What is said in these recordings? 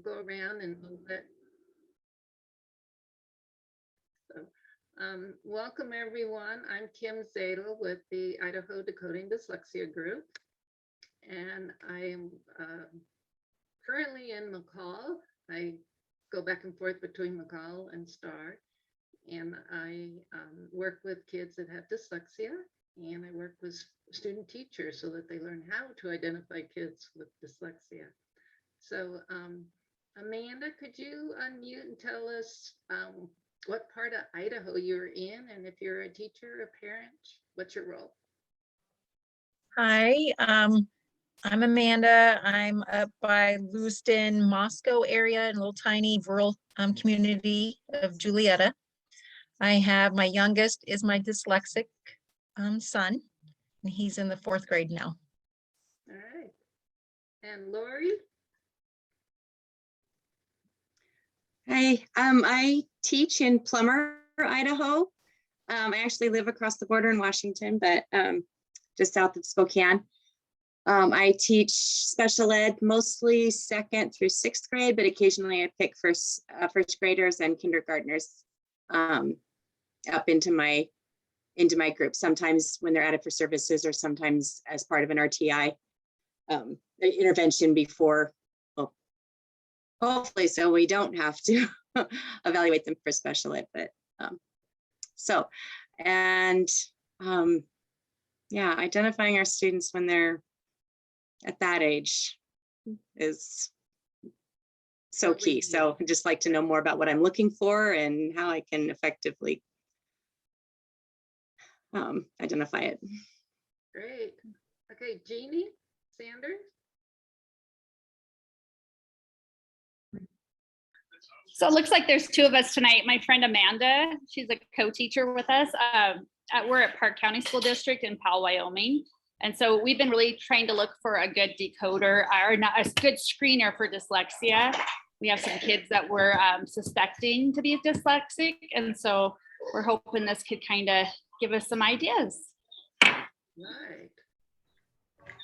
go around and we'll let. So, welcome everyone. I'm Kim Zadel with the Idaho Decoding Dyslexia Group, and I am currently in McCall. I go back and forth between McCall and Star, and I work with kids that have dyslexia, and I work with student teachers so that they learn how to identify kids with dyslexia. So Amanda, could you unmute and tell us what part of Idaho you're in, and if you're a teacher or a parent, what's your role? Hi, I'm Amanda. I'm up by Lewiston, Moscow area, in a little tiny rural community of Julietta. I have my youngest is my dyslexic son, and he's in the 4th grade now. All right. And Lori? Hi, I teach in Plummer, Idaho. I actually live across the border in Washington, but just south of Spokane. I teach special ed, mostly 2nd through 6th grade, but occasionally I pick first graders and kindergartners up into my group, sometimes when they're added for services or sometimes as part of an RTI intervention before, well, hopefully so we don't have to evaluate them for special ed, but yeah, identifying our students when they're at that age is so key. So I'd just like to know more about what I'm looking for and how I can effectively identify it. Great. Okay, Jeannie Sanders. So it looks like there's 2 of us tonight. My friend Amanda, she's a co-teacher with us. We're at Park County School District in Powell, Wyoming. And so we've been really trying to look for a good decoder or not a good screener for dyslexia. We have some kids that we're suspecting to be dyslexic. And so we're hoping this could kind of give us some ideas. Right.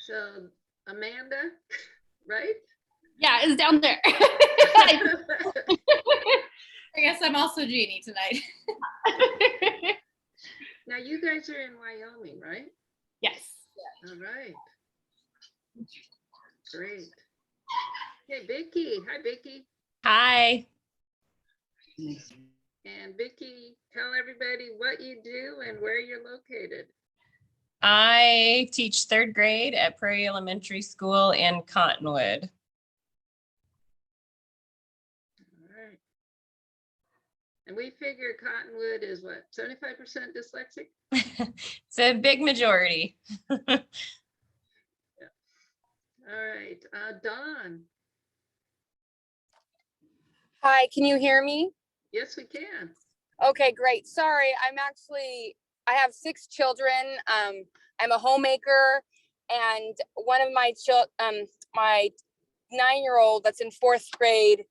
So Amanda, right? Yeah, it's down there. I guess I'm also Jeannie tonight. Now you guys are in Wyoming, right? Yes. All right. Great. Hey, Vicki. Hi, Vicki. Hi. And Vicki, tell everybody what you do and where you're located. I teach 3rd grade at Prairie Elementary School in Cottonwood. All right. And we figure Cottonwood is what, 75% dyslexic? It's a big majority. Yeah. All right, Dawn. Hi, can you hear me? Yes, we can. Okay, great. Sorry, I have 6 children. I'm a homemaker, and one of my my 9-year-old that's in 4th grade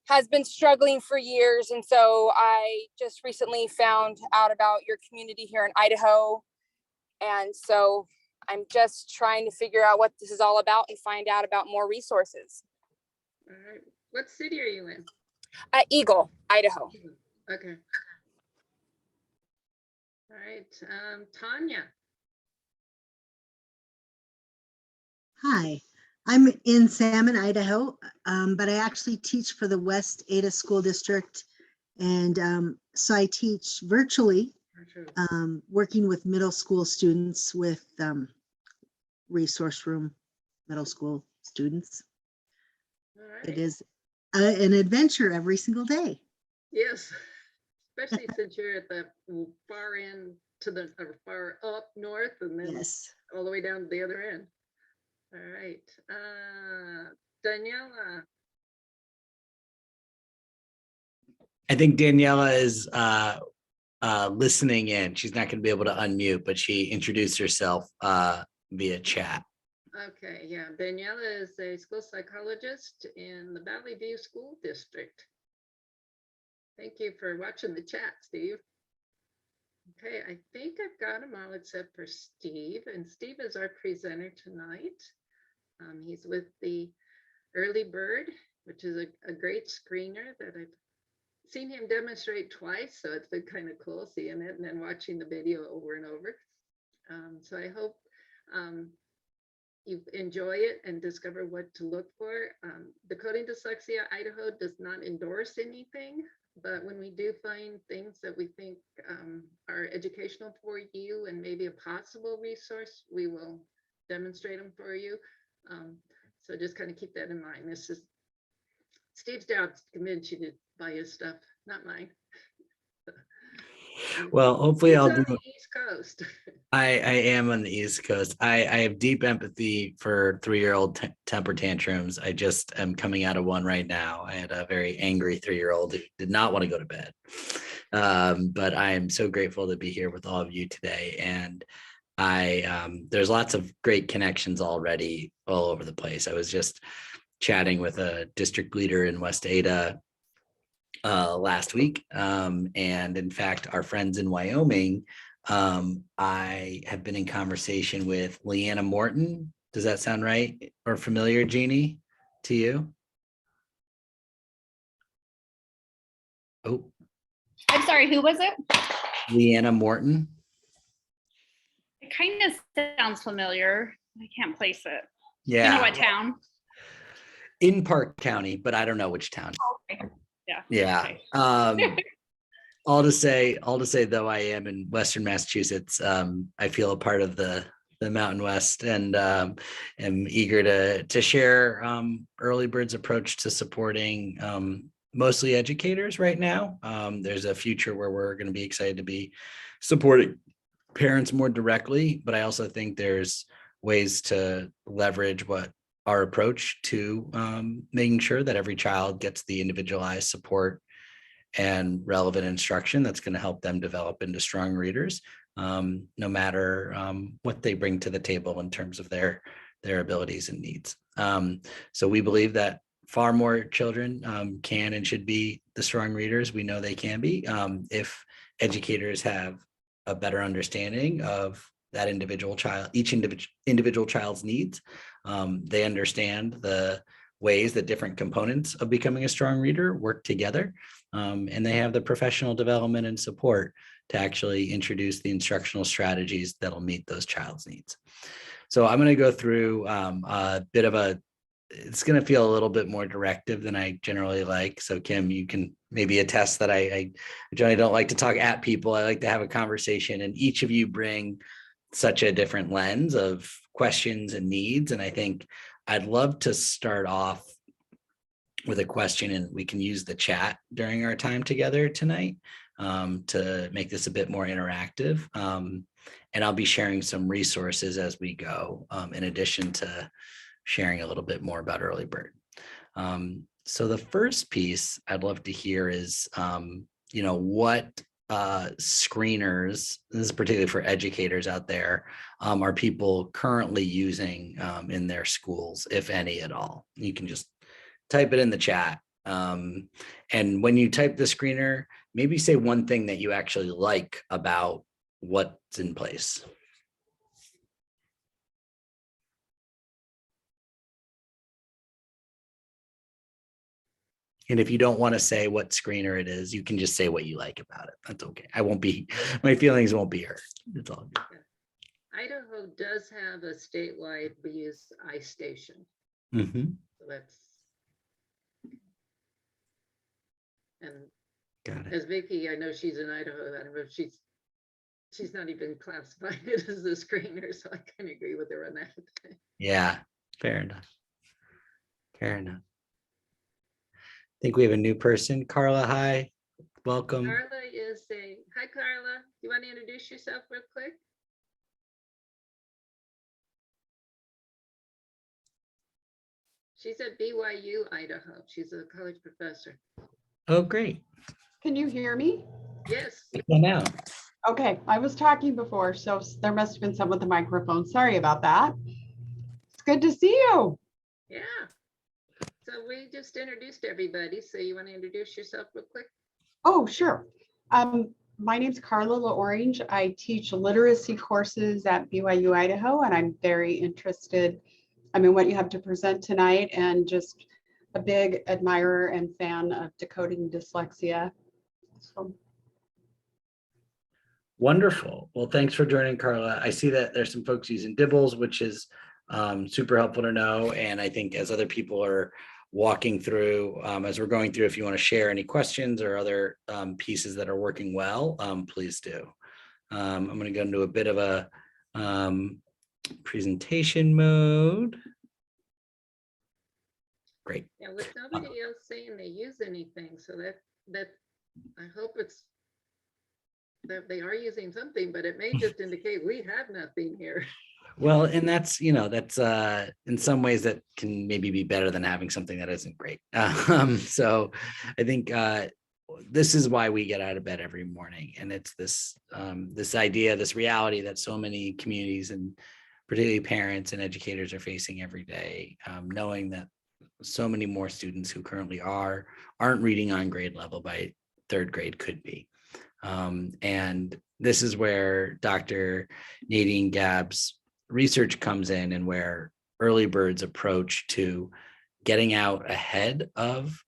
has been struggling for years. And so I just recently found out about your community here in Idaho. And so I'm just trying to figure out what this is all about and find out about more resources. All right. What city are you in? Eagle, Idaho. Okay. All right, Tanya. Hi, I'm in Salmon, Idaho, but I actually teach for the West Ada School District. And so I teach virtually, working with middle school students with resource room middle school students. All right. It is an adventure every single day. Yes, especially since you're at the far end to the far up north and then Yes. all the way down to the other end. All right, Daniela. I think Daniela is listening in. She's not going to be able to unmute, but she introduced herself via chat. Okay, yeah, Daniela is a school psychologist in the Valley View School District. Thank you for watching the chat, Steve. Okay, I think I've got them all except for Steve, and Steve is our presenter tonight. He's with the EarlyBird which is a great screener that I've seen him demonstrate twice. So it's been kind of cool seeing it and then watching the video over and over. So I hope you enjoy it and discover what to look for. Decoding Dyslexia Idaho does not endorse anything, but when we do find things that we think are educational for you and maybe a possible resource, we will demonstrate them for you. So just kind of keep that in mind. This is Steve's job to convince you to buy his stuff, not mine. Well, hopefully He's I'll on do. the East Coast. I am on the East Coast. I have deep empathy for 3-year-old temper tantrums. I just am coming out of one right now. I had a very angry 3-year-old who did not want to go to bed. But I am so grateful to be here with all of you today. And there's lots of great connections already all over the place. I was just chatting with a district leader in West Ada last week. And in fact, our friends in Wyoming, I have been in conversation with Leanna Morton. Does that sound right or familiar, Jeannie, to you? Oh, I'm sorry, who was it? Leanna Morton. It kind of sounds familiar. I can't place it. Yeah. You know what town? In Park County, but I don't know which town. Okay. Yeah. Yeah. Okay. All to say, though I am in Western Massachusetts, I feel a part of the Mountain West and am eager to share EarlyBird's approach to supporting mostly educators right now. There's a future where we're going to be excited to be supporting parents more directly, but I also think there's ways to leverage what our approach to making sure that every child gets the individualized support and relevant instruction that's going to help them develop into strong readers, no matter what they bring to the table in terms of their abilities and needs. So we believe that far more children can and should be the strong readers we know they can be if educators have a better understanding of that individual child, each individual child's needs. They understand the ways that different components of becoming a strong reader work together. And they have the professional development and support to actually introduce the instructional strategies that'll meet those child's needs. So I'm going to go through a bit of it's going to feel a little bit more directive than I generally like. So Kim, you can maybe attest that I generally don't like to talk at people. I like to have a conversation, and each of you bring such a different lens of questions and needs. And I think I'd love to start off with a question, and we can use the chat during our time together tonight to make this a bit more interactive. And I'll be sharing some resources as we go, in addition to sharing a little bit more about EarlyBird. So the first piece I'd love to hear is, what screeners, this is particularly for educators out there, are people currently using in their schools, if any at all? You can just type it in the chat. And when you type the screener, maybe say one thing that you actually like about what's in place. And if you don't want to say what screener it is, you can just say what you like about it. That's okay. My feelings won't be hurt. It's all good. Idaho does have a statewide, we use iStation. Mm-hmm. So that's, and Got it. as Vicky, I know she's in Idaho, I don't know if she's not even classified as a screener, so I kind of agree with her on that. Yeah, fair enough. Fair enough. I think we have a new person. Carla, hi. Welcome. Carla is hi Carla, you want to introduce yourself real quick? She's at BYU, Idaho. She's a college professor. Oh, great. Can you hear me? Yes. Come out. Okay, I was talking before, so there must have been some with the microphone. Sorry about that. It's good to see you. Yeah. So we just introduced everybody. So you want to introduce yourself real quick? Oh, sure. My name's Carla LaOrange. I teach literacy courses at BYU, Idaho, and I'm very interested in what you have to present tonight and just a big admirer and fan of Decoding Dyslexia. So, Wonderful. Well, thanks for joining, Carla. I see that there's some folks using Dibbles, which is super helpful to know. And I think as other people are walking through, as we're going through, if you want to share any questions or other pieces that are working well, please do. I'm going to go into a bit of a presentation mode. Great. Yeah, with nobody else saying they use anything, so that I hope it's that they are using something, but it may just indicate we have nothing here. Well, and that's, that's in some ways that can maybe be better than having something that isn't great. So I think this is why we get out of bed every morning. And it's this idea, this reality that so many communities and particularly parents and educators are facing every day, knowing that so many more students who currently aren't reading on grade level by third grade could be. And this is where Dr. Nadine Gabb's research comes in, and where EarlyBird's approach to getting out ahead of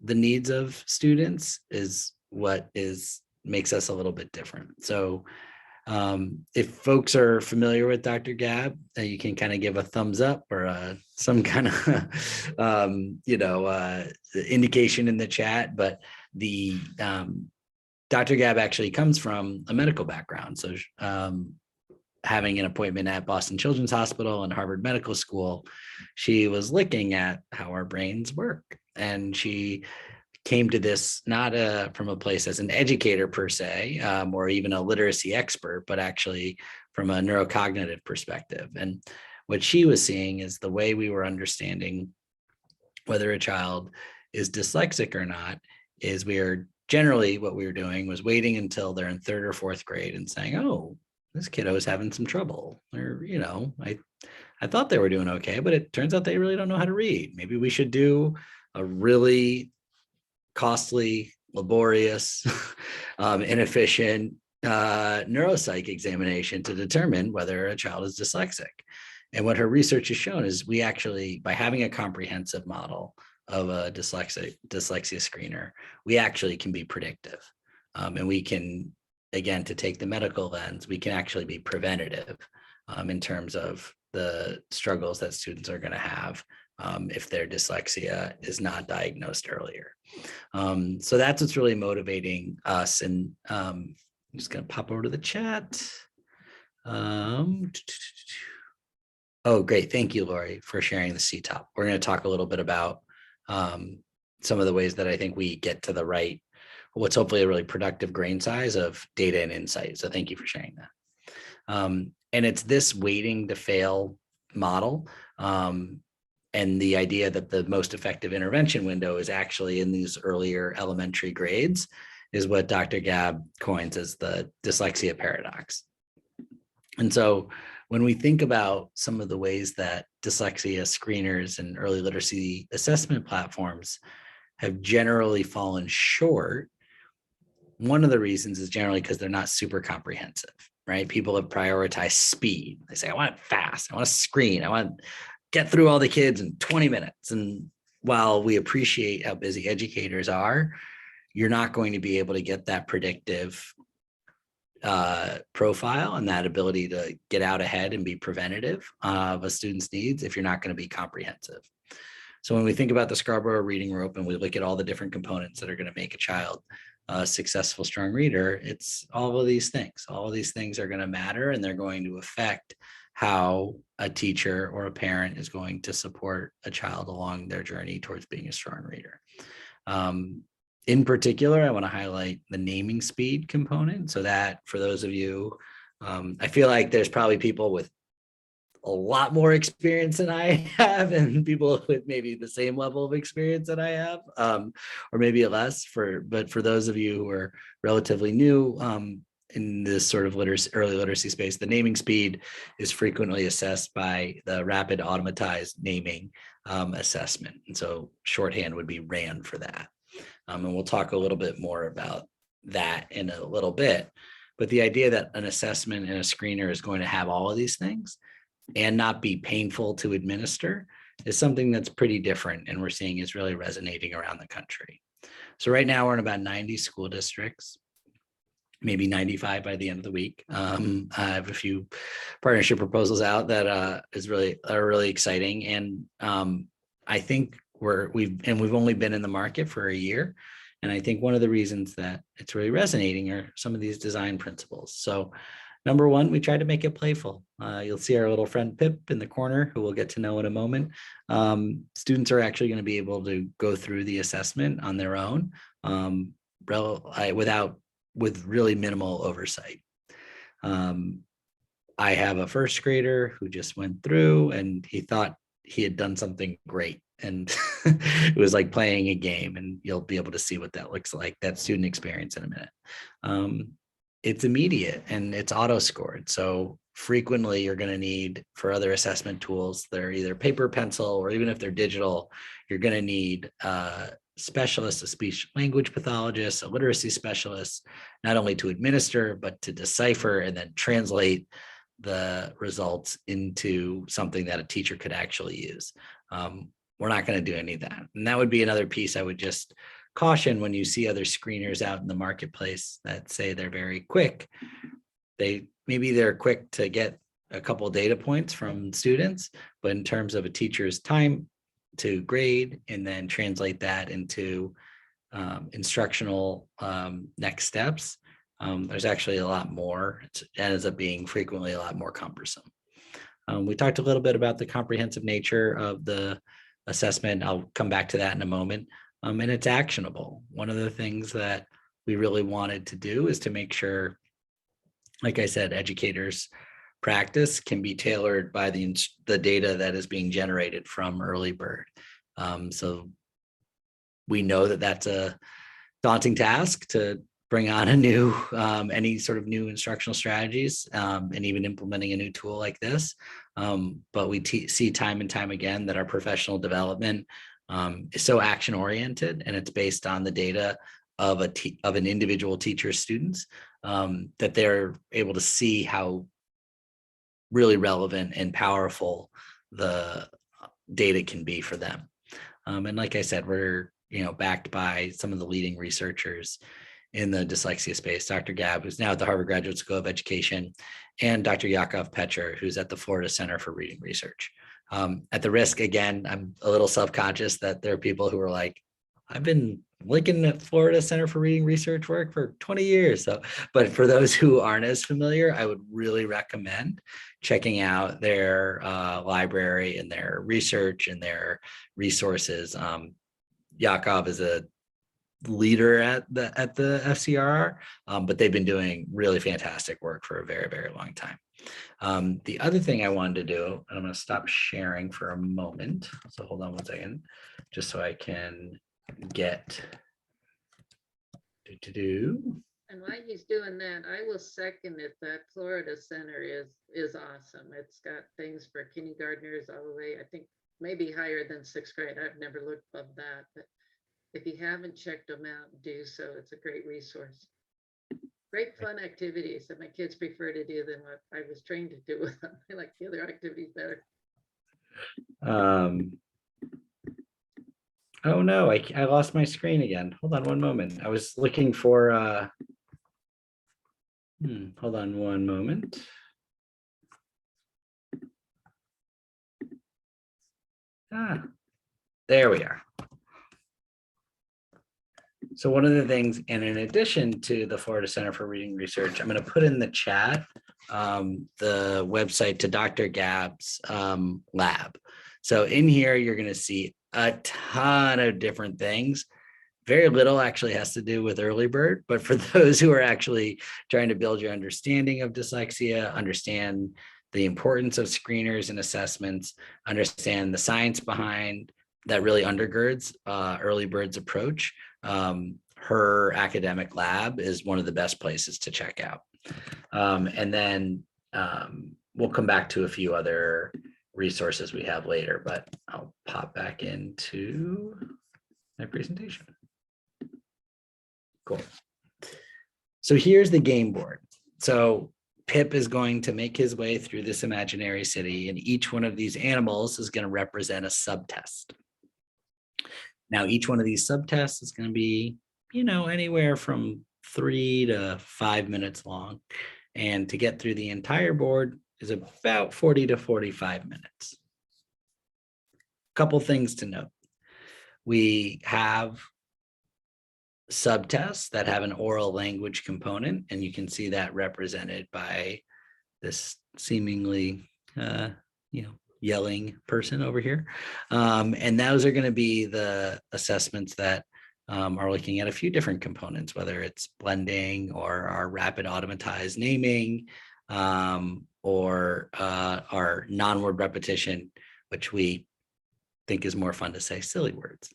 the needs of students is what makes us a little bit different. So if folks are familiar with Dr. Gabb, you can kind of give a thumbs up or some kind of indication in the chat. But the Dr. Gabb actually comes from a medical background. So having an appointment at Boston Children's Hospital and Harvard Medical School, she was looking at how our brains work. And she came to this not from a place as an educator per se, or even a literacy expert, but actually from a neurocognitive perspective. And what she was seeing is the way we were understanding whether a child is dyslexic or not is generally what we were doing was waiting until they're in third or fourth grade and saying, oh, this kiddo is having some trouble. Or, I thought they were doing okay, but it turns out they really don't know how to read. Maybe we should do a really costly, laborious, inefficient neuropsych examination to determine whether a child is dyslexic. And what her research has shown is we actually, by having a comprehensive model of a dyslexia screener, we actually can be predictive. And we can, again, to take the medical lens, we can actually be preventative in terms of the struggles that students are going to have if their dyslexia is not diagnosed earlier. So that's what's really motivating us. And I'm just going to pop over to the chat. Oh, great. Thank you, Lori, for sharing the CTOP. We're going to talk a little bit about some of the ways that I think we get to the right, what's hopefully a really productive grain size of data and insight. So thank you for sharing that. And it's this waiting to fail model. And the idea that the most effective intervention window is actually in these earlier elementary grades is what Dr. Gabb coins as the dyslexia paradox. And so when we think about some of the ways that dyslexia screeners and early literacy assessment platforms have generally fallen short, one of the reasons is generally because they're not super comprehensive, right? People have prioritized speed. They say, I want it fast. I want to screen. I want to get through all the kids in 20 minutes. And while we appreciate how busy educators are, you're not going to be able to get that predictive profile and that ability to get out ahead and be preventative of a student's needs if you're not going to be comprehensive. So when we think about the Scarborough reading rope and we look at all the different components that are going to make a child a successful, strong reader, it's all of these things. All of these things are going to matter, and they're going to affect how a teacher or a parent is going to support a child along their journey towards being a strong reader. In particular, I want to highlight the naming speed component. So that for those of you, I feel like there's probably people with a lot more experience than I have, and people with maybe the same level of experience that I have, or maybe less. But for those of you who are relatively new in this sort of early literacy space, the naming speed is frequently assessed by the rapid automatized naming assessment. And so shorthand would be RAN for that. And we'll talk a little bit more about that in a little bit. But the idea that an assessment and a screener is going to have all of these things and not be painful to administer is something that's pretty different and we're seeing is really resonating around the country. So right now we're in about 90 school districts, maybe 95 by the end of the week. I have a few partnership proposals out that are really exciting. And I think we've only been in the market for a year. And I think one of the reasons that it's really resonating are some of these design principles. So number one, we try to make it playful. You'll see our little friend Pip in the corner, who we'll get to know in a moment. Students are actually going to be able to go through the assessment on their own with really minimal oversight. I have a first grader who just went through and he thought he had done something great. And it was like playing a game, and you'll be able to see what that looks like, that student experience, in a minute. It's immediate and it's auto scored. So frequently you're going to need, for other assessment tools, they're either paper, pencil, or even if they're digital, you're going to need specialists, a speech language pathologist, a literacy specialist, not only to administer, but to decipher and then translate the results into something that a teacher could actually use. We're not going to do any of that. And that would be another piece I would just caution when you see other screeners out in the marketplace that say they're very quick. Maybe they're quick to get a couple of data points from students, but in terms of a teacher's time to grade and then translate that into instructional next steps, there's actually a lot more. It ends up being frequently a lot more cumbersome. We talked a little bit about the comprehensive nature of the assessment. I'll come back to that in a moment. And it's actionable. One of the things that we really wanted to do is to make sure, like I said, educators' practice can be tailored by the data that is being generated from EarlyBird. So we know that that's a daunting task to bring on any sort of new instructional strategies, and even implementing a new tool like this. But we see time and time again that our professional development is so action oriented, and it's based on the data of an individual teacher's students, that they're able to see how really relevant and powerful the data can be for them. And like I said, we're backed by some of the leading researchers in the dyslexia space, Dr. Gabb, who's now at the Harvard Graduate School of Education, and Dr. Yakov Petcher, who's at the Florida Center for Reading Research. At the risk, again, I'm a little self-conscious that there are people who are like, I've been looking at Florida Center for Reading Research work for 20 years. So, but for those who aren't as familiar, I would really recommend checking out their library and their research and their resources. Yakov is a leader at the FCRR, but they've been doing really fantastic work for a very, very long time. The other thing I wanted to do, and I'm going to stop sharing for a moment. So hold on one second, just so I can get And while he's doing that, I will second it. That Florida Center is awesome. It's got things for kindergartners all the way, I think maybe higher than 6th grade. I've never looked above that, but if you haven't checked them out, do so. It's a great resource. Great fun activities that my kids prefer to do than what I was trained to do with them. I like the other activities better. Oh no, I lost my screen again. Hold on one moment. I was looking for, hold on one moment. There we are. So one of the things, and in addition to the Florida Center for Reading Research, I'm going to put in the chat the website to Dr. Gabb's lab. So in here, you're going to see a ton of different things. Very little actually has to do with EarlyBird, but for those who are actually trying to build your understanding of dyslexia, understand the importance of screeners and assessments, understand the science behind that really undergirds EarlyBird's approach, her academic lab is one of the best places to check out. And then we'll come back to a few other resources we have later, but I'll pop back into my presentation. Cool. So here's the game board. So Pip is going to make his way through this imaginary city, and each one of these animals is going to represent a subtest. Now, each one of these subtests is going to be, anywhere from 3 to 5 minutes long. And to get through the entire board is about 40 to 45 minutes. Couple things to note. We have subtests that have an oral language component, and you can see that represented by this seemingly, yelling person over here. And those are going to be the assessments that are looking at a few different components, whether it's blending or our rapid automatized naming, or our non-word repetition, which we think is more fun to say silly words.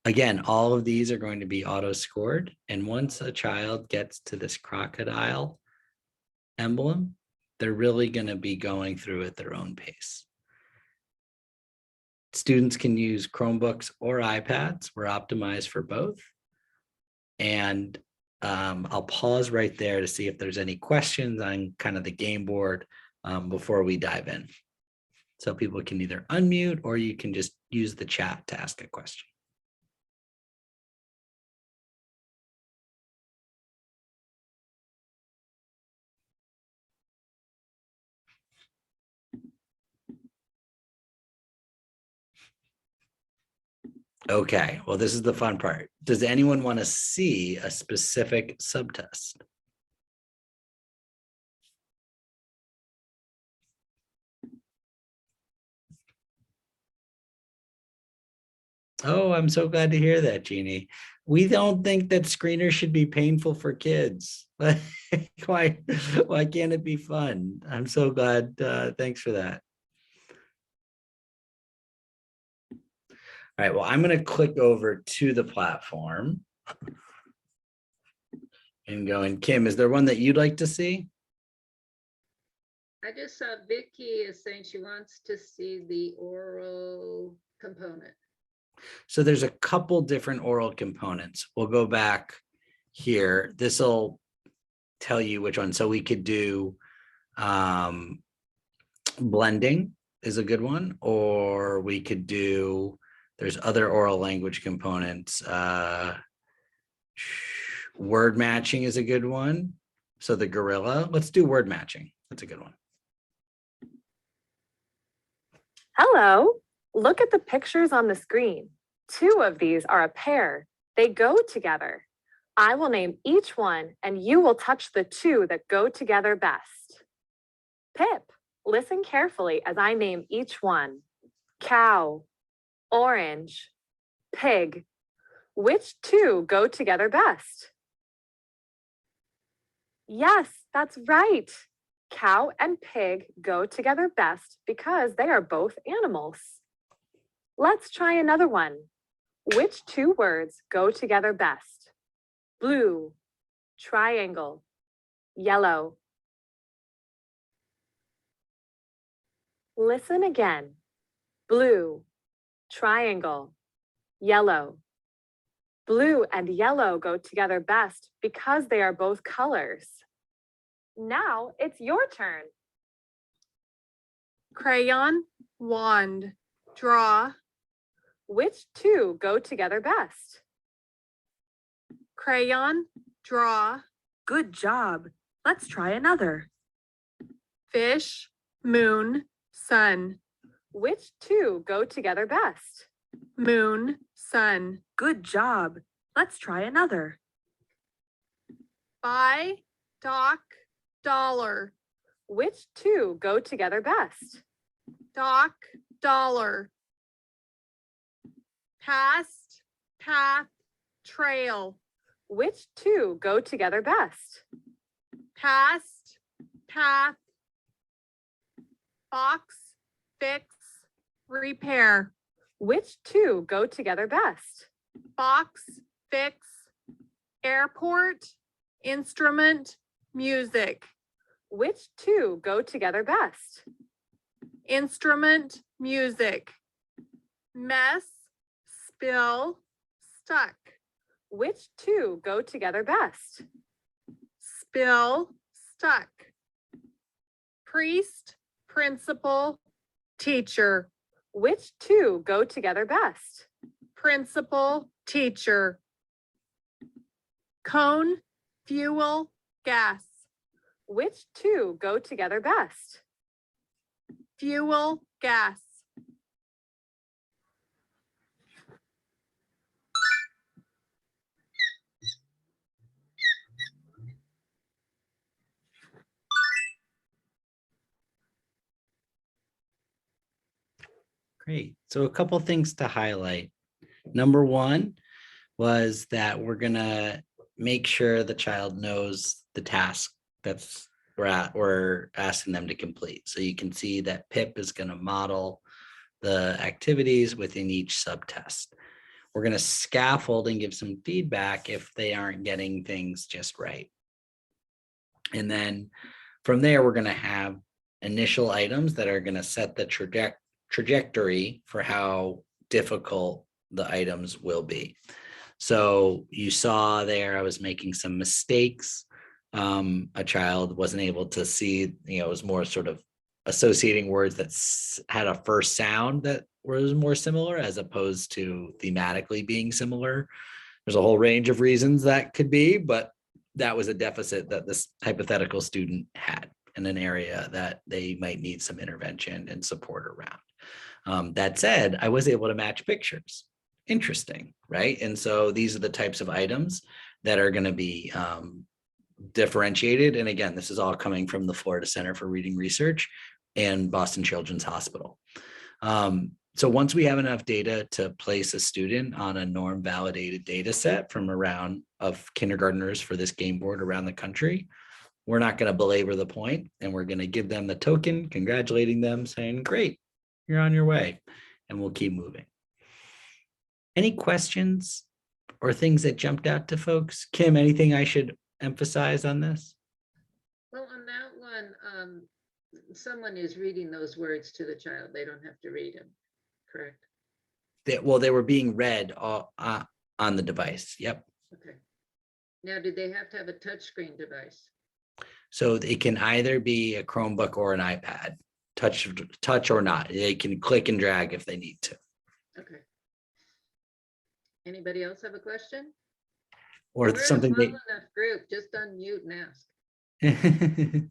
Again, all of these are going to be auto scored. And once a child gets to this crocodile emblem, they're really going to be going through at their own pace. Students can use Chromebooks or iPads. We're optimized for both. And I'll pause right there to see if there's any questions on kind of the game board before we dive in. So people can either unmute or you can just use the chat to ask a question. Okay, well, this is the fun part. Does anyone want to see a specific subtest? Oh, I'm so glad to hear that, Jeannie. We don't think that screeners should be painful for kids. Why can't it be fun? I'm so glad. Thanks for that. All right, well, I'm going to click over to the platform and go. And Kim, is there one that you'd like to see? I just saw Vicky is saying she wants to see the oral component. So there's a couple different oral components. We'll go back here. This will tell you which one. So we could do blending is a good one, or we could do, there's other oral language components. Word matching is a good one. So the gorilla, let's do word matching. That's a good one. Hello, look at the pictures on the screen. 2 of these are a pair. They go together. I will name each one and you will touch the 2 that go together best. Pip, listen carefully as I name each one. Cow, orange, pig. Which 2 go together best? Yes, that's right. Cow and pig go together best because they are both animals. Let's try another one. Which 2 words go together best? Blue, triangle, yellow. Listen again. Blue, triangle, yellow. Blue and yellow go together best because they are both colors. Now it's your turn. Crayon, wand, draw. Which 2 go together best? Crayon, draw. Good job. Let's try another. Fish, moon, sun. Which 2 go together best? Moon, sun. Good job. Let's try another. Buy, dock, dollar. Which 2 go together best? Dock, dollar. Past, path, trail. Which 2 go together best? Past, path. Box, fix, repair. Which 2 go together best? Box, fix, airport, instrument, music. Which 2 go together best? Instrument, music. Mess, spill, stuck. Which 2 go together best? Spill, stuck. Priest, principal, teacher. Which two go together best? Principal, teacher. Cone, fuel, gas. Which two go together best? Fuel, gas. Great. So a couple things to highlight. Number one was that we're gonna make sure the child knows the task that's we're asking them to complete. So you can see that Pip is gonna model the activities within each subtest. We're gonna scaffold and give some feedback if they aren't getting things just right. And then from there, we're gonna have initial items that are gonna set the trajectory for how difficult the items will be. So you saw there, I was making some mistakes. A child wasn't able to see, it was more sort of associating words that had a first sound that was more similar as opposed to thematically being similar. There's a whole range of reasons that could be, but that was a deficit that this hypothetical student had in an area that they might need some intervention and support around. That said, I was able to match pictures. Interesting, right? And so these are the types of items that are going to be differentiated. And again, this is all coming from the Florida Center for Reading Research and Boston Children's Hospital. So once we have enough data to place a student on a norm validated data set from around of kindergartners for this game board around the country, we're not going to belabor the point, and we're going to give them the token, congratulating them, saying, great, you're on your way, and we'll keep moving. Any questions or things that jumped out to folks? Kim, anything I should emphasize on this? Well, on that one, someone is reading those words to the child. They don't have to read them, correct? They were being read on the device. Yep. Okay. Now, do they have to have a touchscreen device? So it can either be a Chromebook or an iPad, touch or not. They can click and drag if they need to. Okay. Anybody else have a question? Or We're something a small enough group, just unmute and ask.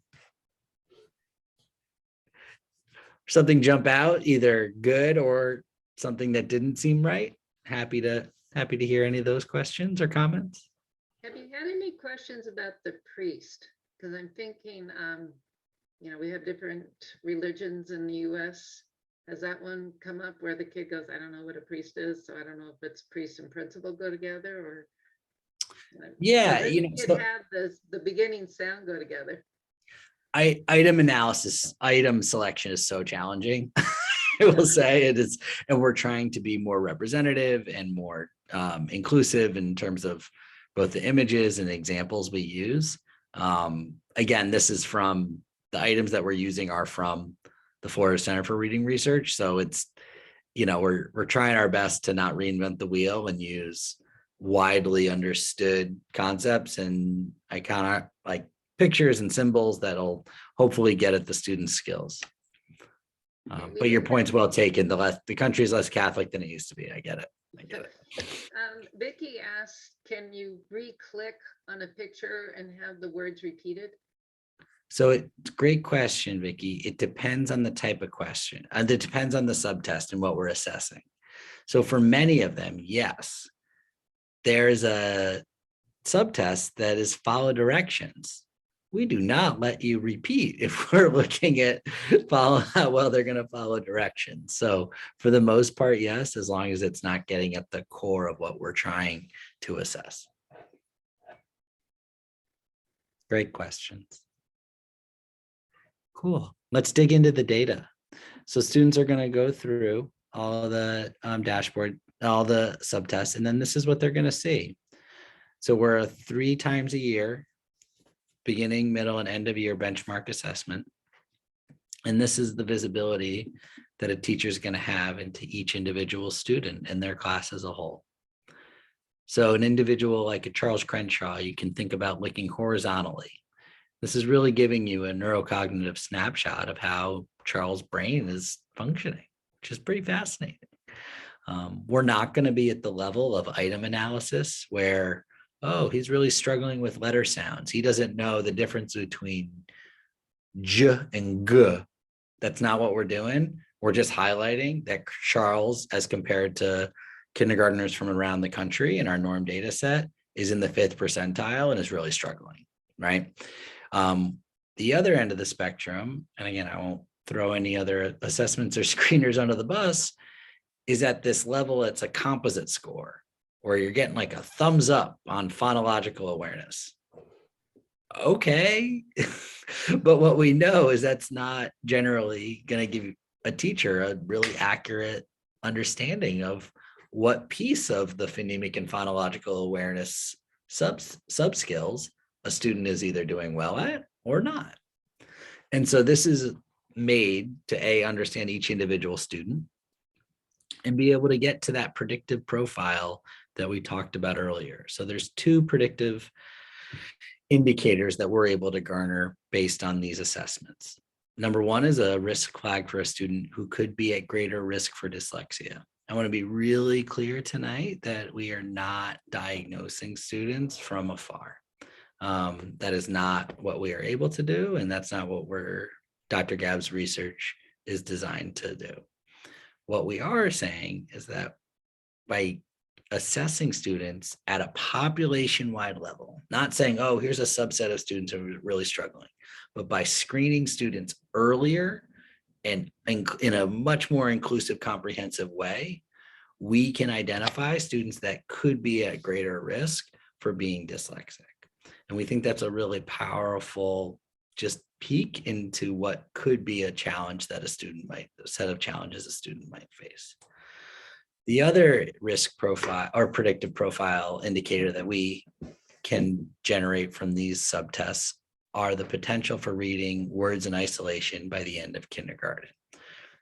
Something jump out, either good or something that didn't seem right. Happy to hear any of those questions or comments. Have you had any questions about the priest? Because I'm thinking, we have different religions in the US. Has that one come up where the kid goes, I don't know what a priest is, so I don't know if it's priest and principal go together or? Yeah, so have the beginning sound go together. Item selection is so challenging. I will say it is, and we're trying to be more representative and more inclusive in terms of both the images and examples we use. Again, this is from the items that we're using are from the Florida Center for Reading Research. So it's, we're trying our best to not reinvent the wheel and use widely understood concepts and iconic like pictures and symbols that'll hopefully get at the students' skills. But your point's well taken. The country is less Catholic than it used to be. I get it. Vicky asked, can you re-click on a picture and have the words repeated? So it's a great question, Vicky. It depends on the type of question. It depends on the subtest and what we're assessing. So for many of them, yes, there's a subtest that is follow directions. We do not let you repeat if we're looking at how well they're going to follow directions. So for the most part, yes, as long as it's not getting at the core of what we're trying to assess. Great questions. Cool. Let's dig into the data. So students are going to go through all the dashboard, all the subtests, and then this is what they're going to see. So we're 3 times a year, beginning, middle, and end of year benchmark assessment. And this is the visibility that a teacher is going to have into each individual student and their class as a whole. So an individual like a Charles Crenshaw, you can think about looking horizontally. This is really giving you a neurocognitive snapshot of how Charles' brain is functioning, which is pretty fascinating. We're not going to be at the level of item analysis where, oh, he's really struggling with letter sounds. He doesn't know the difference between J and G. That's not what we're doing. We're just highlighting that Charles, as compared to kindergartners from around the country in our norm data set, is in the 5th percentile and is really struggling, right? The other end of the spectrum, and again, I won't throw any other assessments or screeners under the bus, is at this level, it's a composite score where you're getting like a thumbs up on phonological awareness. Okay. But what we know is that's not generally going to give a teacher a really accurate understanding of what piece of the phonemic and phonological awareness sub skills a student is either doing well at or not. And so this is made to understand each individual student and be able to get to that predictive profile that we talked about earlier. So there's 2 predictive indicators that we're able to garner based on these assessments. Number 1 is a risk flag for a student who could be at greater risk for dyslexia. I want to be really clear tonight that we are not diagnosing students from afar. That is not what we are able to do, and that's not what Dr. Gabb's research is designed to do. What we are saying is that by assessing students at a population-wide level, not saying, oh, here's a subset of students who are really struggling, but by screening students earlier and in a much more inclusive, comprehensive way, we can identify students that could be at greater risk for being dyslexic. And we think that's a really powerful just peek into what could be a challenge that a set of challenges a student might face. The other risk profile or predictive profile indicator that we can generate from these subtests are the potential for reading words in isolation by the end of kindergarten.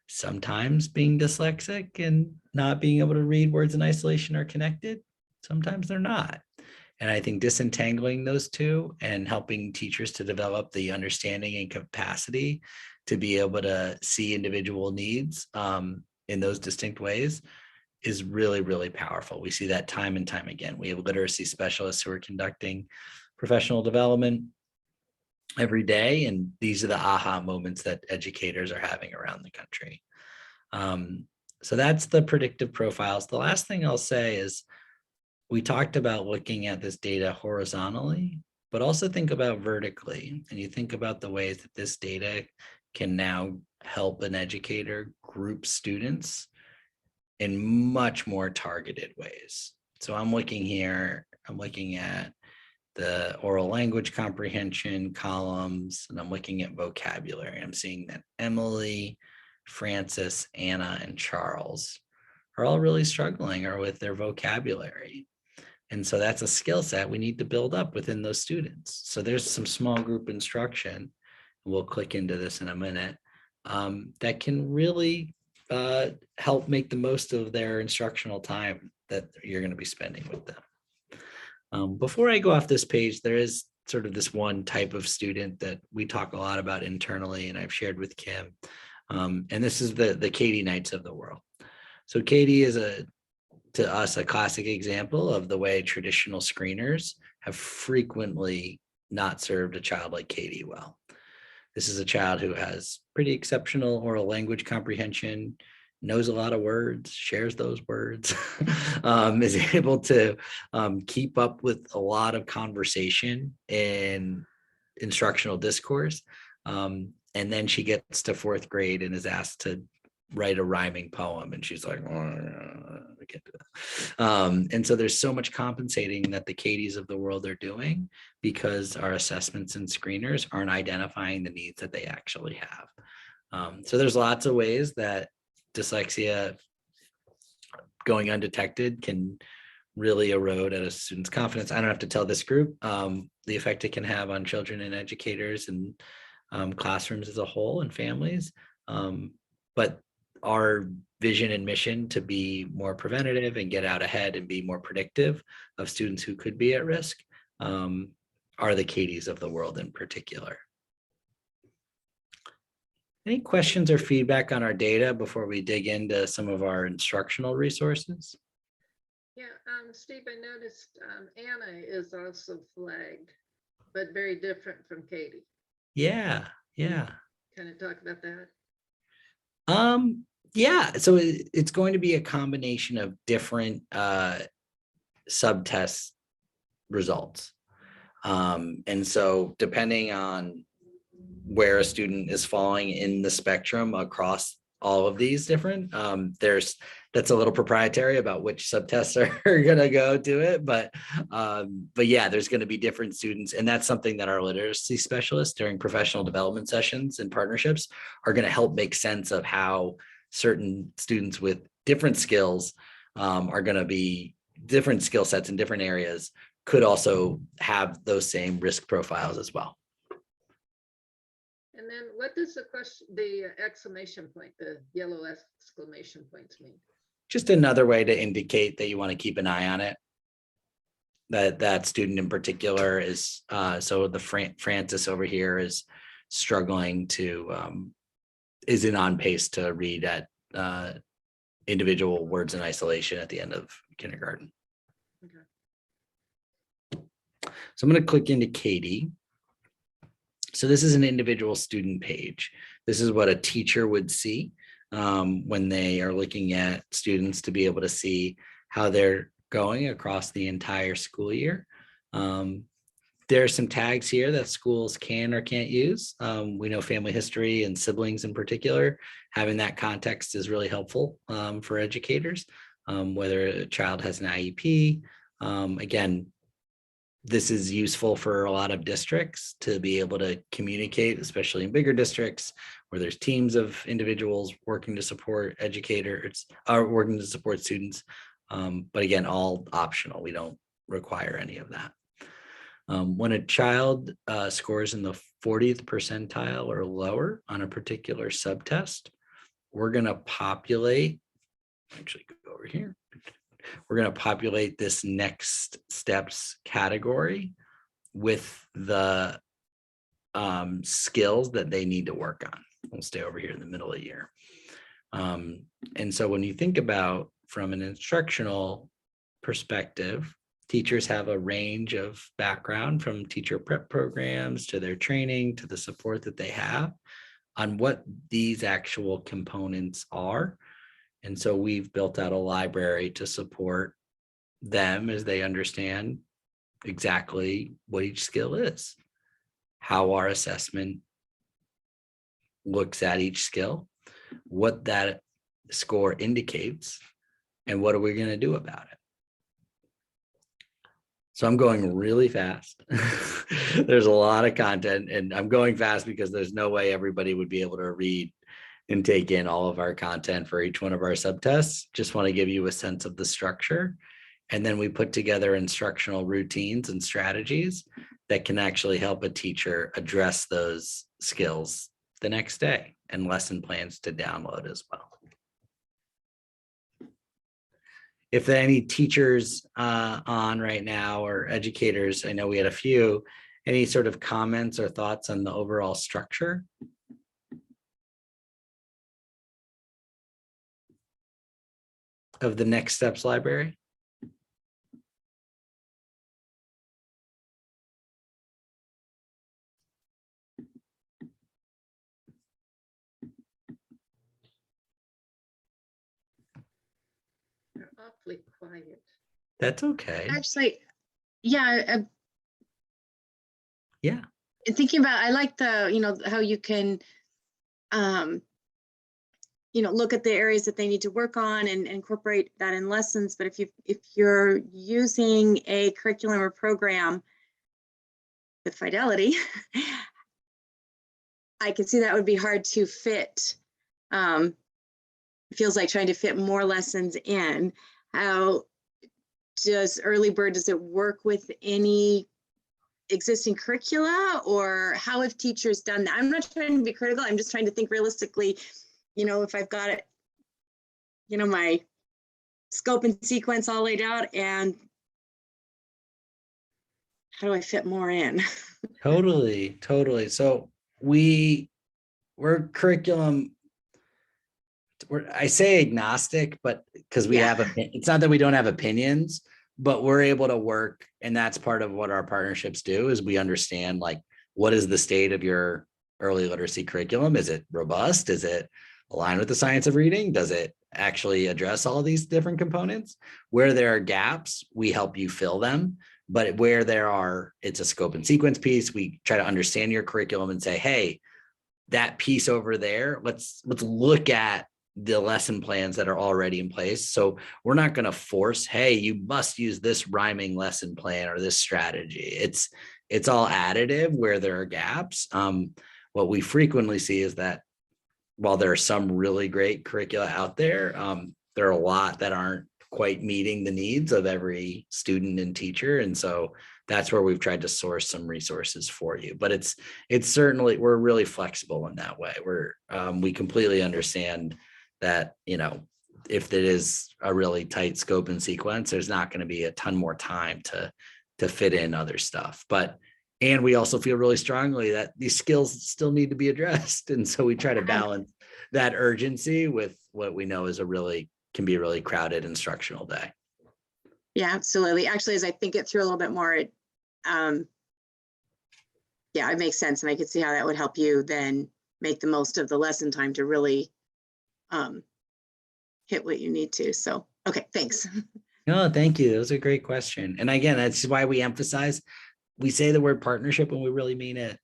Sometimes being dyslexic and not being able to read words in isolation are connected. Sometimes they're not. And I think disentangling those two and helping teachers to develop the understanding and capacity to be able to see individual needs in those distinct ways is really, really powerful. We see that time and time again. We have literacy specialists who are conducting professional development every day, and these are the aha moments that educators are having around the country. So that's the predictive profiles. The last thing I'll say is we talked about looking at this data horizontally, but also think about vertically. And you think about the ways that this data can now help an educator group students in much more targeted ways. So I'm looking here, I'm looking at the oral language comprehension columns, and I'm looking at vocabulary. I'm seeing that Emily, Francis, Anna, and Charles are all really struggling or with their vocabulary. And so that's a skill set we need to build up within those students. So there's some small group instruction, we'll click into this in a minute, that can really help make the most of their instructional time that you're going to be spending with them. Before I go off this page, there is sort of this one type of student that we talk a lot about internally, and I've shared with Kim. And this is the Katie Knights of the world. So Katie is to us a classic example of the way traditional screeners have frequently not served a child like Katie well. This is a child who has pretty exceptional oral language comprehension, knows a lot of words, shares those words, is able to keep up with a lot of conversation and instructional discourse. And then she gets to 4th grade and is asked to write a rhyming poem. And she's like, I can't do that. And so there's so much compensating that the Katies of the world are doing because our assessments and screeners aren't identifying the needs that they actually have. So there's lots of ways that dyslexia going undetected can really erode at a student's confidence. I don't have to tell this group the effect it can have on children and educators and classrooms as a whole and families. But our vision and mission to be more preventative and get out ahead and be more predictive of students who could be at risk are the Katies of the world in particular. Any questions or feedback on our data before we dig into some of our instructional resources? Yeah, Steve, I noticed Anna is also flagged, but very different from Katie. Yeah. Kind of talk about that. Yeah, so it's going to be a combination of different subtest results. And so depending on where a student is falling in the spectrum across all of these different, that's a little proprietary about which subtests are going to go to it. But yeah, there's going to be different students. And that's something that our literacy specialists during professional development sessions and partnerships are going to help make sense of how certain students with different skills are going to be different skill sets in different areas could also have those same risk profiles as well. And then what does the exclamation point, the yellow exclamation points mean? Just another way to indicate that you want to keep an eye on it. That student in particular is, so the Francis over here is struggling to, isn't on pace to read at individual words in isolation at the end of kindergarten. Okay. So I'm going to click into Katie. So this is an individual student page. This is what a teacher would see when they are looking at students to be able to see how they're going across the entire school year. There are some tags here that schools can or can't use. We know family history and siblings in particular, having that context is really helpful for educators, whether a child has an IEP. Again, this is useful for a lot of districts to be able to communicate, especially in bigger districts where there's teams of individuals working to support educators or working to support students. But again, all optional. We don't require any of that. When a child scores in the 40th percentile or lower on a particular subtest, we're going to populate, actually go over here. We're going to populate this next steps category with the skills that they need to work on. We'll stay over here in the middle of the year. And so when you think about from an instructional perspective, teachers have a range of background from teacher prep programs to their training to the support that they have on what these actual components are. And so we've built out a library to support them as they understand exactly what each skill is, how our assessment looks at each skill, what that score indicates, and what are we going to do about it. So I'm going really fast. There's a lot of content, and I'm going fast because there's no way everybody would be able to read and take in all of our content for each one of our subtests. Just want to give you a sense of the structure. And then we put together instructional routines and strategies that can actually help a teacher address those skills the next day, and lesson plans to download as well. If there are any teachers on right now or educators, I know we had a few, any sort of comments or thoughts on the overall structure? Of the Next Steps library? They're awfully quiet. That's okay. Actually, yeah, Yeah. and thinking about, I like the, how you can, look at the areas that they need to work on and incorporate that in lessons. But if you're using a curriculum or program with Fidelity, I can see that would be hard to fit. It feels like trying to fit more lessons in. How does EarlyBird, does it work with any existing curricula, or how have teachers done that? I'm not trying to be critical. I'm just trying to think realistically, if I've got it, my scope and sequence all laid out, and how do I fit more in? Totally. So we're curriculum. I say agnostic, but because we Yeah. have, it's not that we don't have opinions, but we're able to work. And that's part of what our partnerships do is we understand like, what is the state of your early literacy curriculum? Is it robust? Is it aligned with the science of reading? Does it actually address all these different components? Where there are gaps, we help you fill them. But where there are, it's a scope and sequence piece. We try to understand your curriculum and say, hey, that piece over there, let's look at the lesson plans that are already in place. So we're not going to force, hey, you must use this rhyming lesson plan or this strategy. It's all additive where there are gaps. What we frequently see is that while there are some really great curricula out there, there are a lot that aren't quite meeting the needs of every student and teacher. And so that's where we've tried to source some resources for you. But it's certainly, we're really flexible in that way. We completely understand that, if it is a really tight scope and sequence, there's not going to be a ton more time to fit in other stuff. And we also feel really strongly that these skills still need to be addressed. And so we try to balance that urgency with what we know is can be a really crowded instructional day. Yeah, absolutely. Actually, as I think it through a little bit more, it makes sense. And I could see how that would help you then make the most of the lesson time to really hit what you need to. So, okay, thanks. No, thank you. That was a great question. And again, that's why we emphasize, we say the word partnership when we really mean it.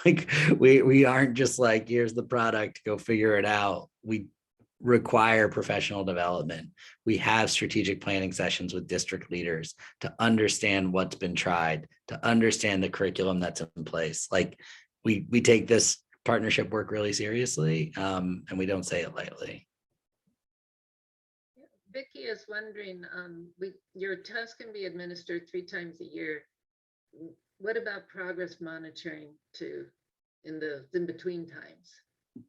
Like we aren't just like, here's the product, go figure it out. We require professional development. We have strategic planning sessions with district leaders to understand what's been tried, to understand the curriculum that's in place. Like we take this partnership work really seriously, and we don't say it lightly. Vicky is wondering, your test can be administered 3 times a year. What about progress monitoring too in between times?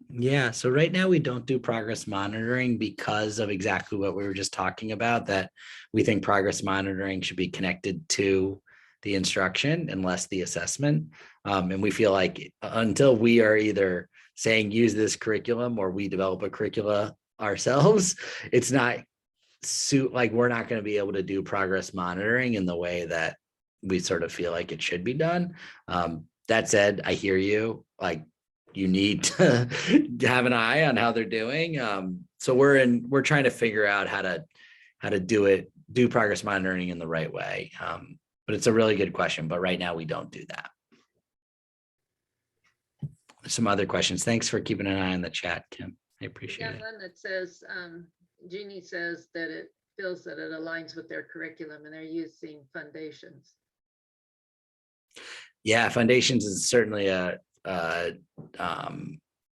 Yeah, so right now we don't do progress monitoring because of exactly what we were just talking about, that we think progress monitoring should be connected to the instruction and less the assessment. And we feel like until we are either saying use this curriculum or we develop a curricula ourselves, it's not like we're not going to be able to do progress monitoring in the way that we sort of feel like it should be done. That said, I hear you. Like you need to have an eye on how they're doing. So we're trying to figure out how to do progress monitoring in the right way. But it's a really good question. But right now we don't do that. Some other questions. Thanks for keeping an eye on the chat, Kim. I appreciate it. One that says, Jeannie says that it feels that it aligns with their curriculum and they're using Foundations. Yeah, Foundations is certainly a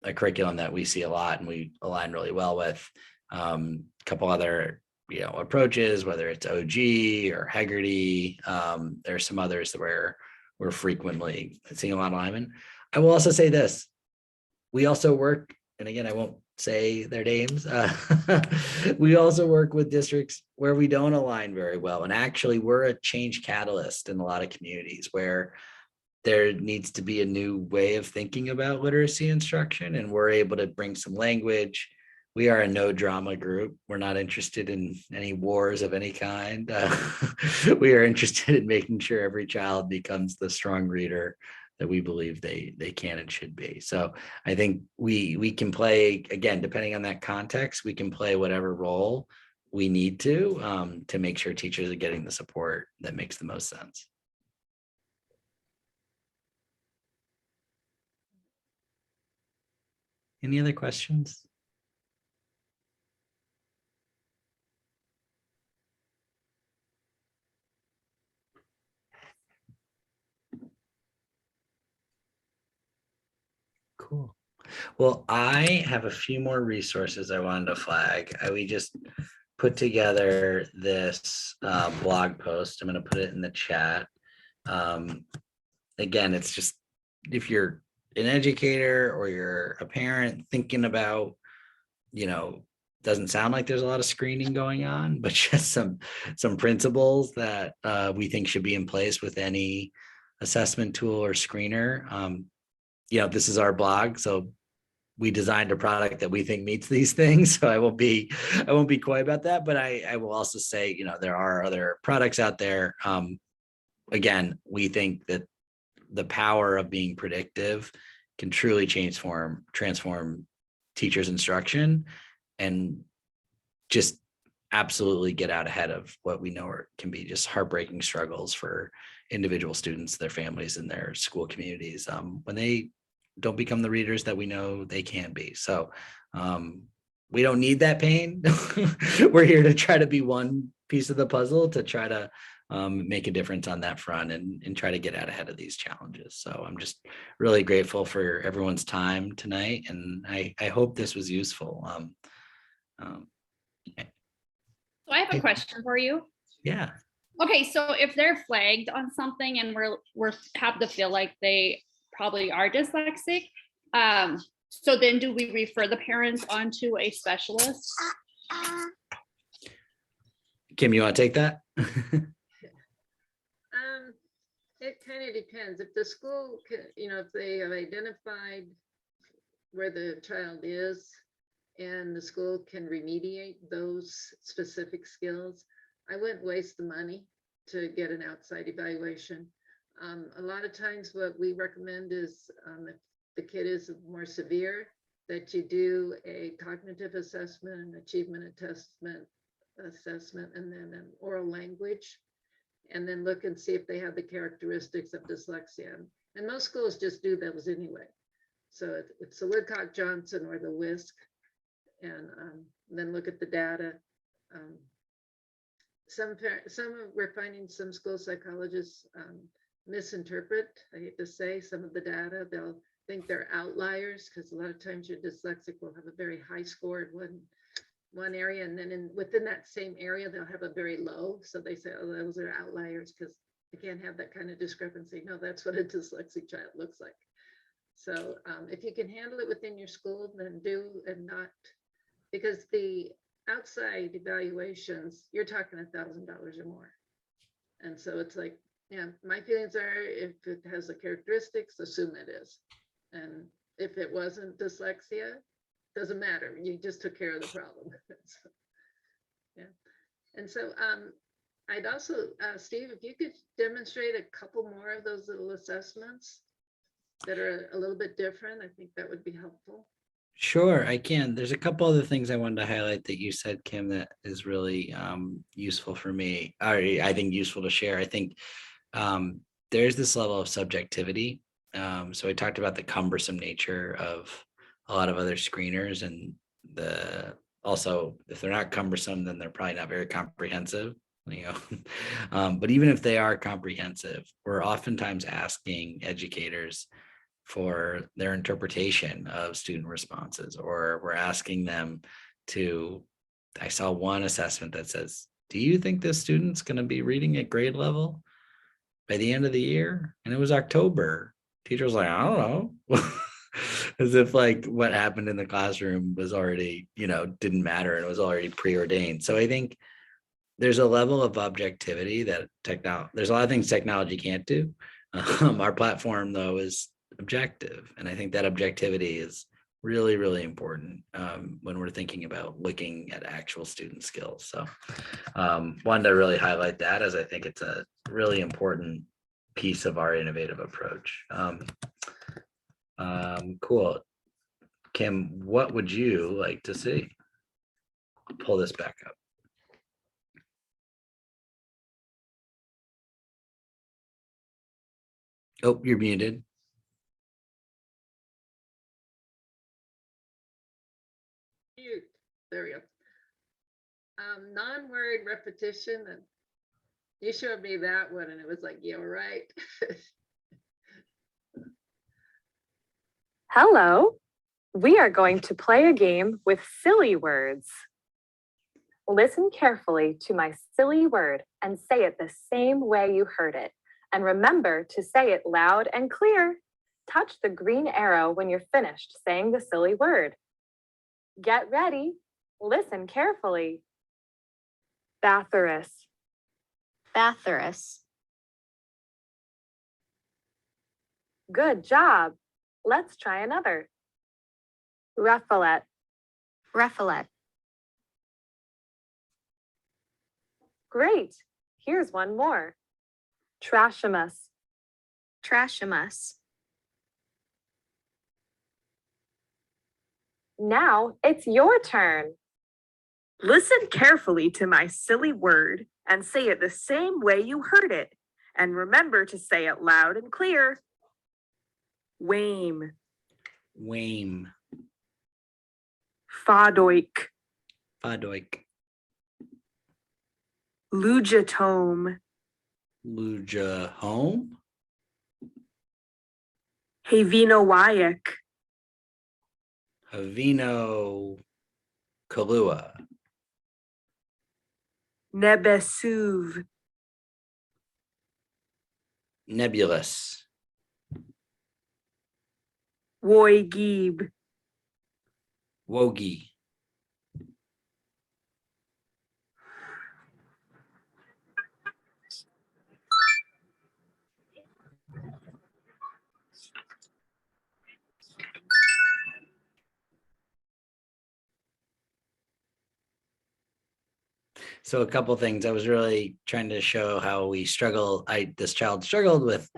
curriculum that we see a lot and we align really well with. A couple other approaches, whether it's OG or Heggerty. There's some others where we're frequently seeing a lot of alignment. I will also say this, we also work, and again, I won't say their names. We also work with districts where we don't align very well. And actually we're a change catalyst in a lot of communities where there needs to be a new way of thinking about literacy instruction. And we're able to bring some language. We are a no drama group. We're not interested in any wars of any kind. We are interested in making sure every child becomes the strong reader that we believe they can and should be. So I think we can play, again, depending on that context, we can play whatever role we need to make sure teachers are getting the support that makes the most sense. Any other questions? Cool. Well, I have a few more resources I wanted to flag. We just put together this blog post. I'm going to put it in the chat. Again, it's just if you're an educator or you're a parent thinking about, doesn't sound like there's a lot of screening going on, but just some principles that we think should be in place with any assessment tool or screener. This is our blog, so we designed a product that we think meets these things. So I won't be coy about that, but I will also say, there are other products out there. Again, we think that the power of being predictive can truly transform teachers' instruction and just absolutely get out ahead of what we know can be just heartbreaking struggles for individual students, their families, and their school communities when they don't become the readers that we know they can be. So we don't need that pain. We're here to try to be one piece of the puzzle to try to make a difference on that front and try to get out ahead of these challenges. So I'm just really grateful for everyone's time tonight, and I hope this was useful. So I have a question for you. Yeah. Okay, so if they're flagged on something and we're have to feel like they probably are dyslexic, so then do we refer the parents onto a specialist? Kim, you want to take that? It kind of depends. If the school, if they have identified where the child is and the school can remediate those specific skills, I wouldn't waste the money to get an outside evaluation. A lot of times what we recommend is if the kid is more severe, that you do a cognitive assessment, an achievement assessment, and then an oral language, and then look and see if they have the characteristics of dyslexia. And most schools just do those anyway. So it's the Woodcock-Johnson or the WISC, and then look at the data. We're finding some school psychologists misinterpret, I hate to say, some of the data. They'll think they're outliers because a lot of times your dyslexic will have a very high score in one area, and then within that same area they'll have a very low, so they say, oh, those are outliers because you can't have that kind of discrepancy. No, that's what a dyslexic child looks like. So if you can handle it within your school, then do, and not, because the outside evaluations, you're talking $1,000 or more. And so it's like, yeah, my feelings are, if it has the characteristics, assume it is. And if it wasn't dyslexia, doesn't matter. You just took care of the problem. So, yeah. And so I'd also, Steve, if you could demonstrate a couple more of those little assessments that are a little bit different, I think that would be helpful. Sure, I can. There's a couple other things I wanted to highlight that you said, Kim, that is really useful for me, or I think useful to share. I think there's this level of subjectivity. So I talked about the cumbersome nature of a lot of other screeners, and also if they're not cumbersome, then they're probably not very comprehensive. But even if they are comprehensive, we're oftentimes asking educators for their interpretation of student responses, or we're asking them to, I saw one assessment that says, do you think this student's going to be reading at grade level by the end of the year? And it was October. Teacher was like, I don't know. As if like what happened in the classroom was already, didn't matter, and it was already preordained. So I think there's a level of objectivity that there's a lot of things technology can't do. Our platform though is objective, and I think that objectivity is really, really important when we're thinking about looking at actual student skills. So wanted to really highlight that, as I think it's a really important piece of our innovative approach. Cool. Kim, what would you like to see? I'll pull this back up. Oh, you're muted. There we go. Non-word repetition, and you showed me that one, and it was like, yeah, right. Hello. We are going to play a game with silly words. Listen carefully to my silly word and say it the same way you heard it. And remember to say it loud and clear. Touch the green arrow when you're finished saying the silly word. Get ready. Listen carefully. Bathurus. Bathurus. Good job. Let's try another. Ruffalette. Ruffalette. Great. Here's one more. Trashimus. Trashimus. Now it's your turn. Listen carefully to my silly word and say it the same way you heard it. And remember to say it loud and clear. Wame. Wame. Fadoik. Fadoik. Lujatome. Luja home. Havinowayak. Havino Kalua. Nebesuv. Nebulous. Woigib. Wogi. So a couple things. I was really trying to show how we struggle. This child struggled with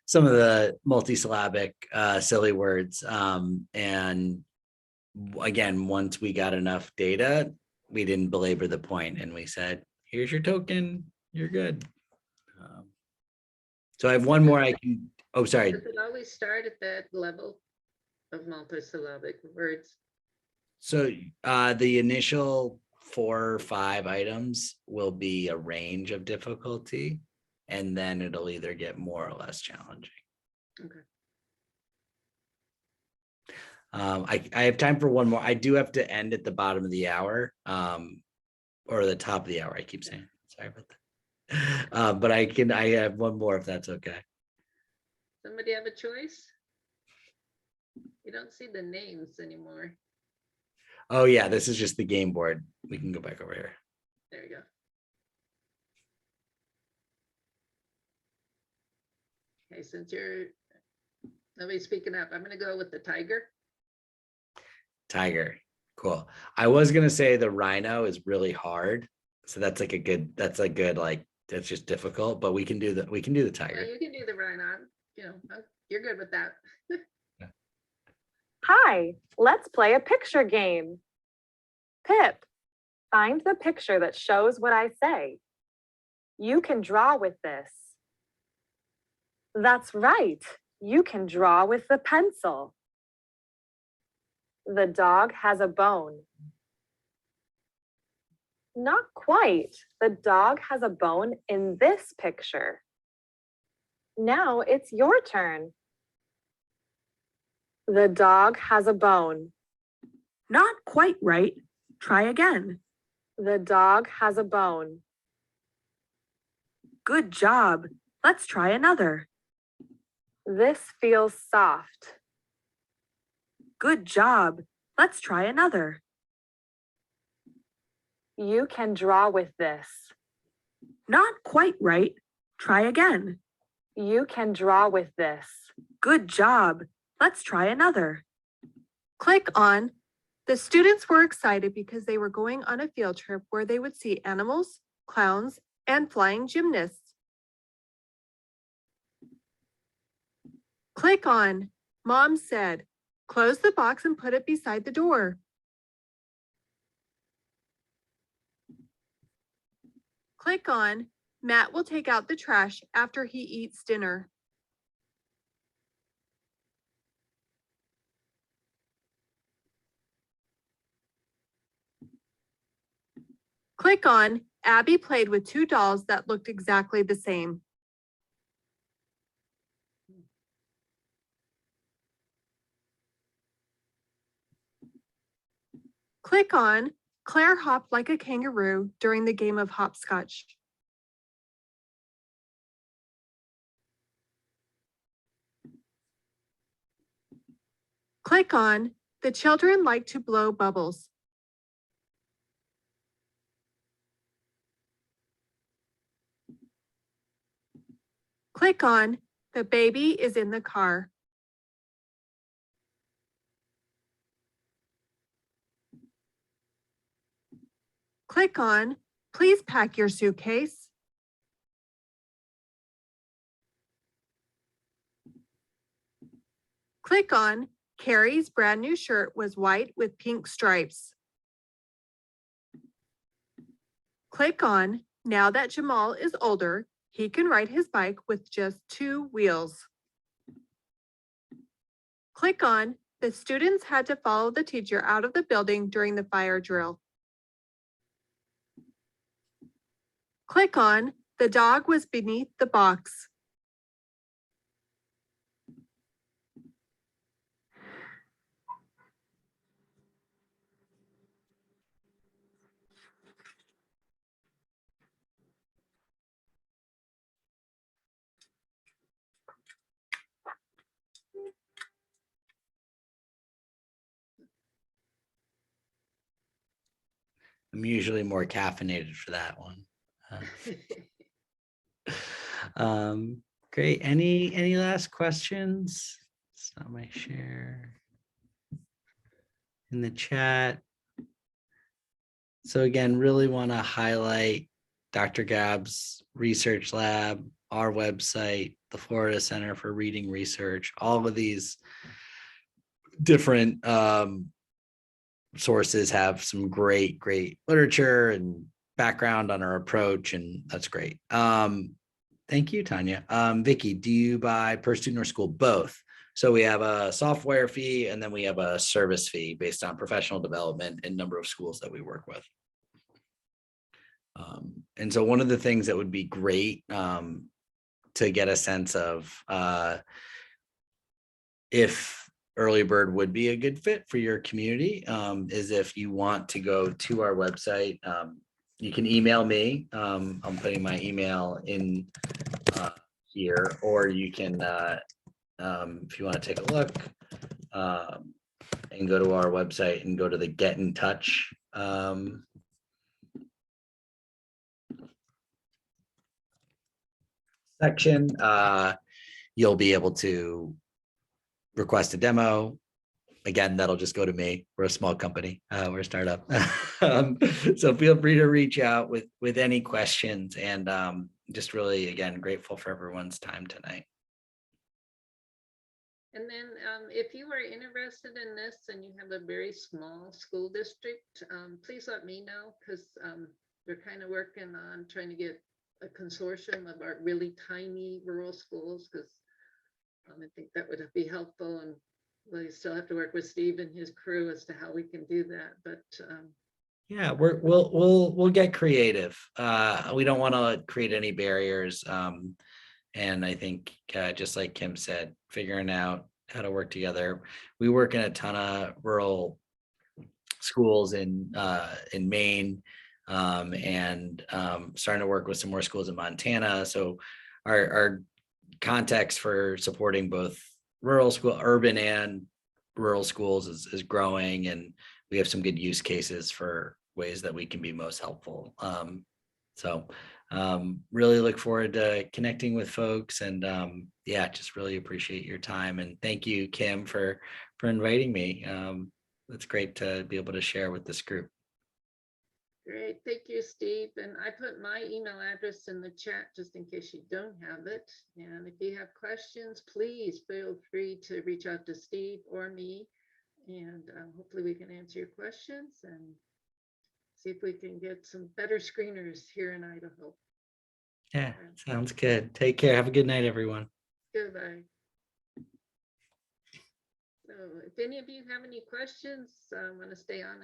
some of the multisyllabic silly words. And again, once we got enough data, we didn't belabor the point and we said, here's your token, you're good. So I have one more I can, oh, sorry. Does it always start at that level of multisyllabic words? So the initial 4 or 5 items will be a range of difficulty, and then it'll either get more or less challenging. Okay. I have time for one more. I do have to end at the bottom of the hour, or the top of the hour. I keep saying, sorry about that. But I have one more if that's okay. Somebody have a choice? You don't see the names anymore. Oh yeah, this is just the game board. We can go back over here. There you go. Okay, since nobody's speaking up, I'm gonna go with the tiger. Tiger, cool. I was gonna say the rhino is really hard, so that's like that's just difficult. But we can do the Well, tiger. you can do the rhino. You're good with that. Hi, let's play a picture game. Pip, find the picture that shows what I say. You can draw with this. That's right, you can draw with the pencil. The dog has a bone. Not quite. The dog has a bone in this picture. Now it's your turn. The dog has a bone. Not quite right. Try again. The dog has a bone. Good job. Let's try another. This feels soft. Good job. Let's try another. You can draw with this. Not quite right. Try again. You can draw with this. Good job. Let's try another. Click on. The students were excited because they were going on a field trip where they would see animals, clowns, and flying gymnasts. Click on. Mom said, close the box and put it beside the door. Click on. Matt will take out the trash after he eats dinner. Click on. Abby played with 2 dolls that looked exactly the same. Click on. Claire hopped like a kangaroo during the game of hopscotch. Click on. The children like to blow bubbles. Click on. The baby is in the car. Click on, please pack your suitcase. Click on, Carrie's brand new shirt was white with pink stripes. Click on, now that Jamal is older, he can ride his bike with just 2 wheels. Click on, the students had to follow the teacher out of the building during the fire drill. Click on, the dog was beneath the box. I'm usually more caffeinated for that one. Great. Any last questions? It's not my share in the chat. So again, really want to highlight Dr. Gabb's research lab, our website, the Florida Center for Reading Research, all of these different sources have some great literature and background on our approach, and that's great. Thank you, Tanya. Vicky, do you buy per student or school? Both. So we have a software fee and then we have a service fee based on professional development and number of schools that we work with. And so one of the things that would be great to get a sense of if EarlyBird would be a good fit for your community is if you want to go to our website, you can email me. I'm putting my email in here, or you can, if you want to take a look and go to our website and go to the Get in Touch section, you'll be able to request a demo. Again, that'll just go to me. We're a small company. We're a startup. So feel free to reach out with any questions, and just really, again, grateful for everyone's time tonight. And then if you are interested in this and you have a very small school district, please let me know, because we're kind of working on trying to get a consortium of our really tiny rural schools, because I think that would be helpful, and we still have to work with Steve and his crew as to how we can do that. But yeah, we'll get creative. We don't want to create any barriers. And I think just like Kim said, figuring out how to work together. We work in a ton of rural schools in Maine, and starting to work with some more schools in Montana. So our context for supporting both urban and rural schools is growing, and we have some good use cases for ways that we can be most helpful. So really look forward to connecting with folks, and yeah, just really appreciate your time, and thank you, Kim, for inviting me. It's great to be able to share with this group. great, thank you, Steve. And I put my email address in the chat just in case you don't have it. And if you have questions, please feel free to reach out to Steve or me, and hopefully we can answer your questions and see if we can get some better screeners here in Idaho. Yeah, sounds good. Take care. Have a good night, everyone. Goodbye. So if any of you have any questions, want to stay on